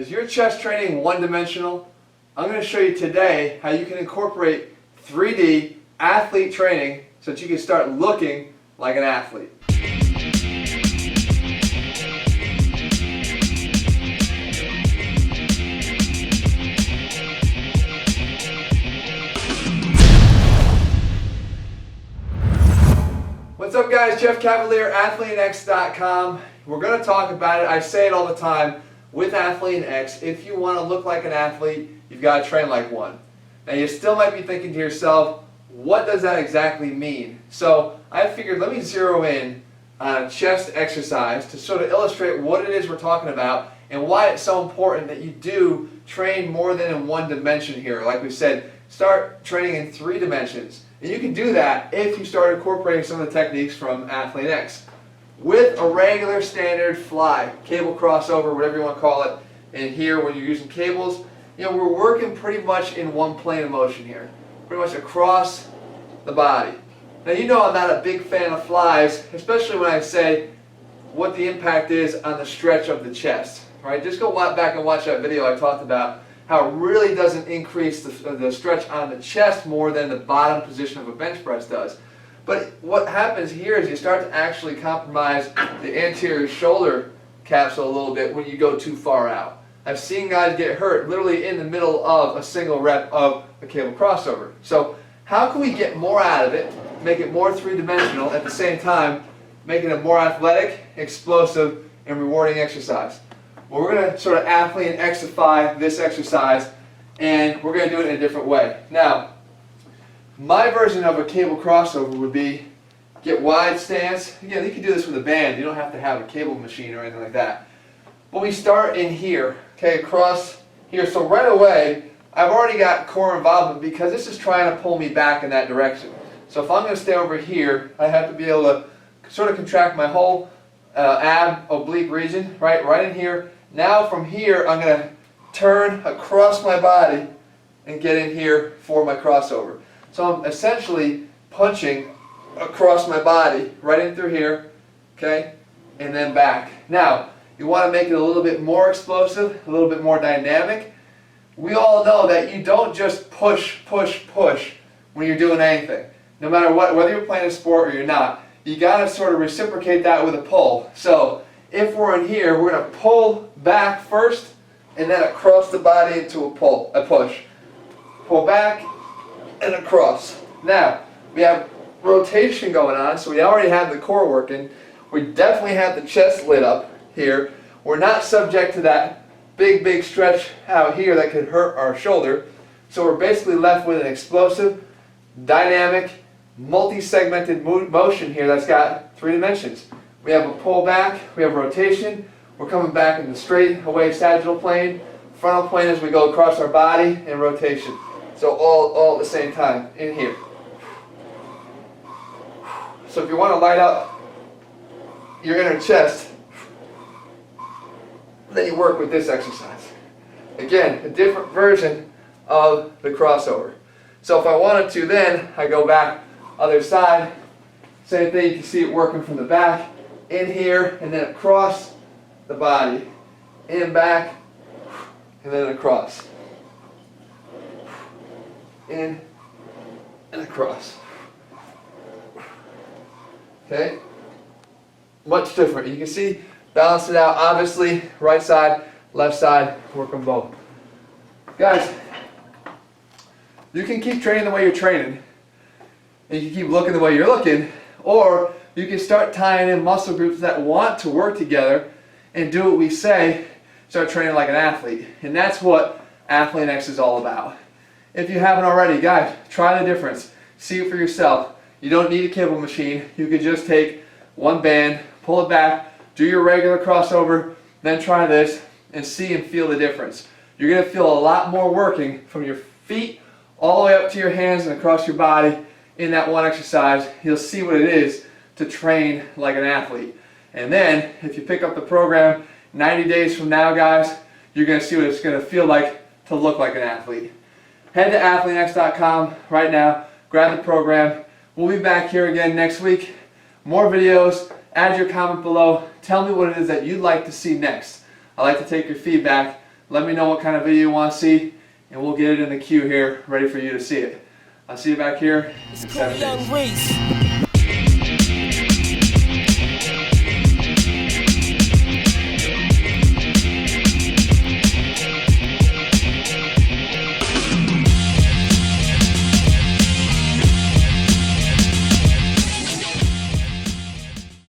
Is your chest training one-dimensional? I'm going to show you today how you can incorporate 3D athlete training so that you can start looking like an athlete. What's up guys, Jeff Cavalier, ATHLEAN-X.com. We're going to talk about it. I say it all the time with ATHLEAN-X. If you want to look like an athlete, you've got to train like one. Now you still might be thinking to yourself, what does that exactly mean? So I figured let me zero in on a chest exercise to sort of illustrate what it is we're talking about and why it's so important that you do train more than in one dimension here. Like we said, start training in 3 dimensions. And you can do that if you start incorporating some of the techniques from ATHLEAN-X. With a regular standard fly, cable crossover, whatever you want to call it, and here when you're using cables, you know, we're working pretty much in one plane of motion here. Pretty much across the body. Now you know I'm not a big fan of flies, especially when I say what the impact is on the stretch of the chest. Right? Just go back and watch that video I talked about how it really doesn't increase the stretch on the chest more than the bottom position of a bench press does. But what happens here is you start to actually compromise the anterior shoulder capsule a little bit when you go too far out. I've seen guys get hurt literally in the middle of a single rep of a cable crossover. So how can we get more out of it, make it more 3-dimensional, at the same time making it more athletic, explosive, and rewarding exercise? Well, we're going to sort of ATHLEAN-Xify this exercise, and we're going to do it in a different way. Now, my version of a cable crossover would be get wide stance. Again, you can do this with a band. You don't have to have a cable machine or anything like that. But we start in here, okay, across here. So right away, I've already got core involvement because this is trying to pull me back in that direction. So if I'm going to stay over here, I have to be able to sort of contract my whole ab oblique region, right in here. Now from here, I'm going to turn across my body and get in here for my crossover. So I'm essentially punching across my body, right in through here, okay, and then back. Now, you want to make it a little bit more explosive, a little bit more dynamic. We all know that you don't just push when you're doing anything. No matter what, whether you're playing a sport or you're not, you got to sort of reciprocate that with a pull. So if we're in here, we're going to pull back first and then across the body into a push. Pull back and across. Now, we have rotation going on, so we already have the core working. We definitely have the chest lit up here. We're not subject to that big stretch out here that could hurt our shoulder. So we're basically left with an explosive, dynamic, multi-segmented motion here that's got 3 dimensions. We have a pull back, we have rotation, we're coming back in the straight away sagittal plane, frontal plane as we go across our body, and rotation. So all at the same time in here. So if you want to light up your inner chest, then you work with this exercise. Again, a different version of the crossover. So if I wanted to, then I go back other side. Same thing, you can see it working from the back, in here, and then across the body. In, back, and then across. In and across. Okay? Much different. You can see, balance it out. Obviously, right side, left side, work them both. Guys, you can keep training the way you're training, and you can keep looking the way you're looking, or you can start tying in muscle groups that want to work together and do what we say, start training like an athlete. And that's what ATHLEAN-X is all about. If you haven't already, guys, try the difference. See it for yourself. You don't need a cable machine. You can just take one band, pull it back, do your regular crossover, then try this and see and feel the difference. You're going to feel a lot more working from your feet all the way up to your hands and across your body in that one exercise. You'll see what it is to train like an athlete. And then, if you pick up the program 90 days from now, guys, you're going to see what it's going to feel like to look like an athlete. Head to ATHLEAN-X.com right now, grab the program. We'll be back here again next week. More videos. Add your comment below. Tell me what it is that you'd like to see next. I like to take your feedback. Let me know what kind of video you want to see, and we'll get it in the queue here, ready for you to see it. I'll see you back here in 7 days.